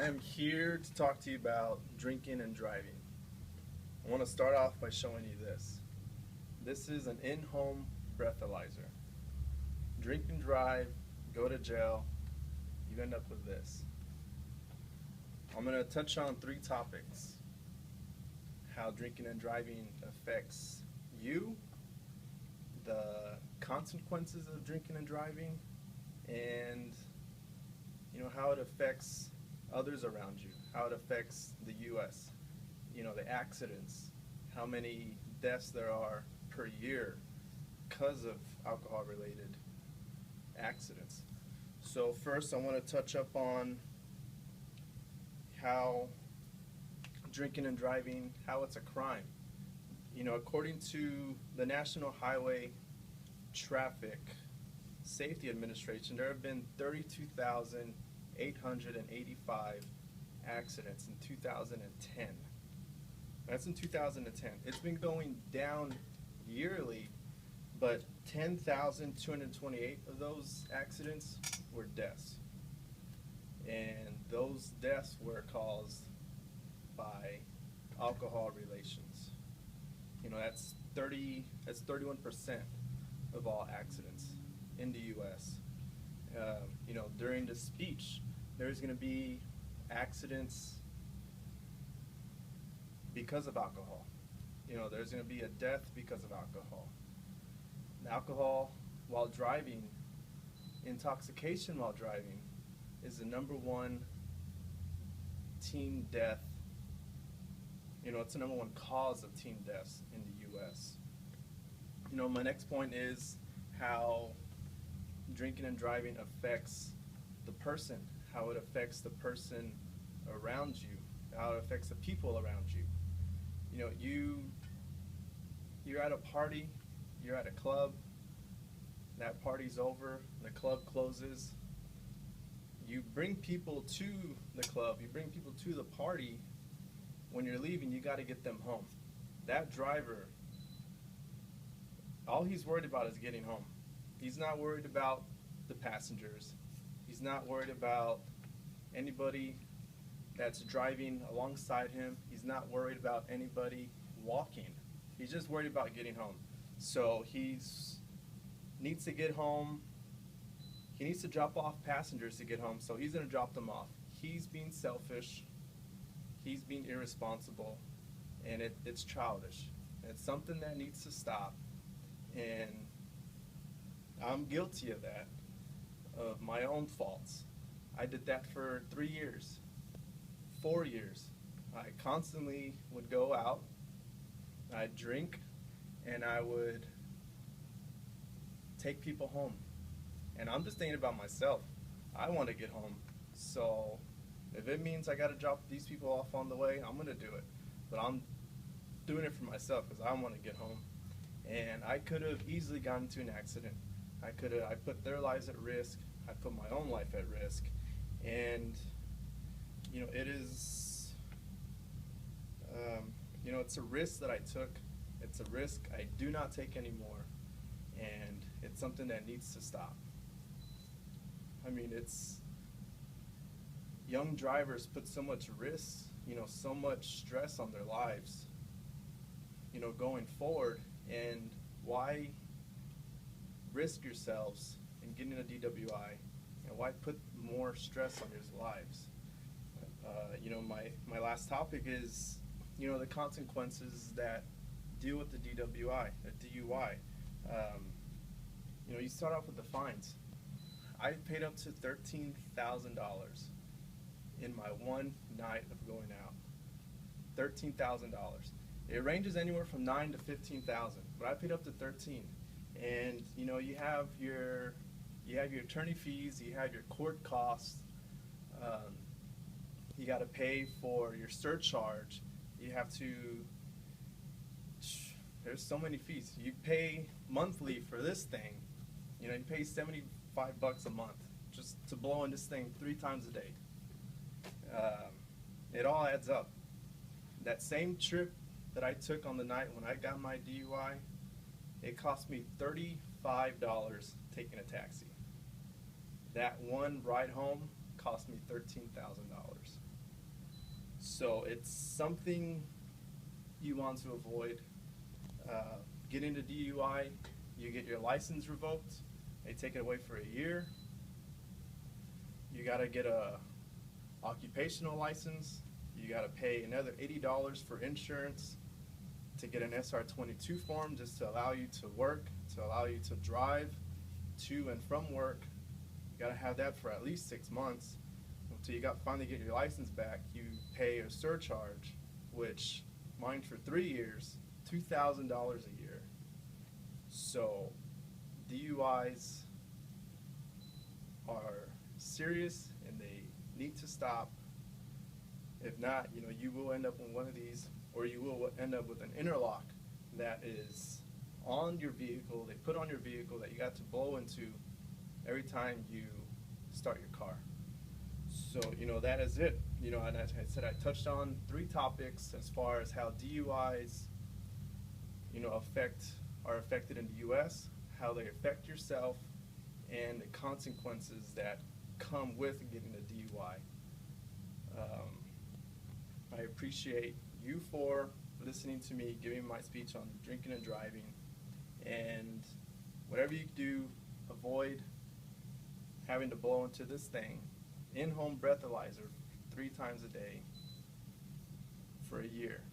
I'm here to talk to you about drinking and driving. I want to start off by showing you this. This is an in-home breathalyzer. Drink and drive, go to jail, you end up with this. I'm going to touch on 3 topics. How drinking and driving affects you, the consequences of drinking and driving, and how it affects others around you, how it affects the U.S., the accidents, how many deaths there are per year because of alcohol-related accidents. So first I want to touch up on how drinking and driving, how it's a crime. According to the National Highway Traffic Safety Administration, there have been 32,885 accidents in 2010. That's in 2010. It's been going down yearly, but 10,228 of those accidents were deaths. And those deaths were caused by alcohol relations. That's 31% of all accidents in the U.S. During the speech, there's going to be accidents because of alcohol. There's going to be a death because of alcohol. Alcohol while driving, intoxication while driving, is the #1 teen death. It's the #1 cause of teen deaths in the U.S. My next point is how drinking and driving affects the person, how it affects the person around you, how it affects the people around you. You're at a party, you're at a club, that party's over, the club closes. You bring people to the club, you bring people to the party. When you're leaving, you got to get them home. That driver, all he's worried about is getting home. He's not worried about the passengers. He's not worried about anybody that's driving alongside him. He's not worried about anybody walking. He's just worried about getting home. So he needs to get home. He needs to drop off passengers to get home, so he's going to drop them off. He's being selfish. He's being irresponsible, and it's childish. It's something that needs to stop, and I'm guilty of that, of my own faults. I did that for 3 years, 4 years. I constantly would go out, I'd drink, and I would take people home. And I'm just thinking about myself. I want to get home, so if it means I got to drop these people off on the way, I'm going to do it. But I'm doing it for myself because I want to get home. And I could have easily gotten into an accident. I put their lives at risk. I put my own life at risk. And, it is, it's a risk that I took. It's a risk I do not take anymore. And it's something that needs to stop. Young drivers put so much risk, so much stress on their lives, going forward, and why risk yourselves in getting a DWI, and why put more stress on your lives? My last topic is, the consequences that deal with the DWI, the DUI. You start off with the fines. I paid up to $13,000 in my one night of going out. $13,000. It ranges anywhere from $9,000 to $15,000, but I paid up to $13,000. And you have your attorney fees, you have your court costs, you got to pay for your surcharge. You have to. There's so many fees. You pay monthly for this thing. You pay $75 a month just to blow in this thing 3 times a day. It all adds up. That same trip that I took on the night when I got my DUI, it cost me $35 taking a taxi. That one ride home cost me $13,000. So it's something you want to avoid. Getting a DUI, you get your license revoked, they take it away for a year. You gotta get a occupational license. You gotta pay another $80 for insurance to get an SR-22 form just to allow you to work, to allow you to drive to and from work. You gotta have that for at least 6 months. Until you finally get your license back, you pay a surcharge, which mine for 3 years, $2,000 a year. So DUIs are serious and they need to stop. If not, you will end up in one of these, or you will end up with an interlock that is on your vehicle, they put on your vehicle that you got to blow into every time you start your car. So, that is it. And as I said, I touched on 3 topics as far as how DUIs, are affected in the U.S., how they affect yourself, and the consequences that come with getting a DUI. I appreciate you for listening to me, giving my speech on drinking and driving, and whatever you do, avoid having to blow into this thing, in-home breathalyzer 3 times a day for a year.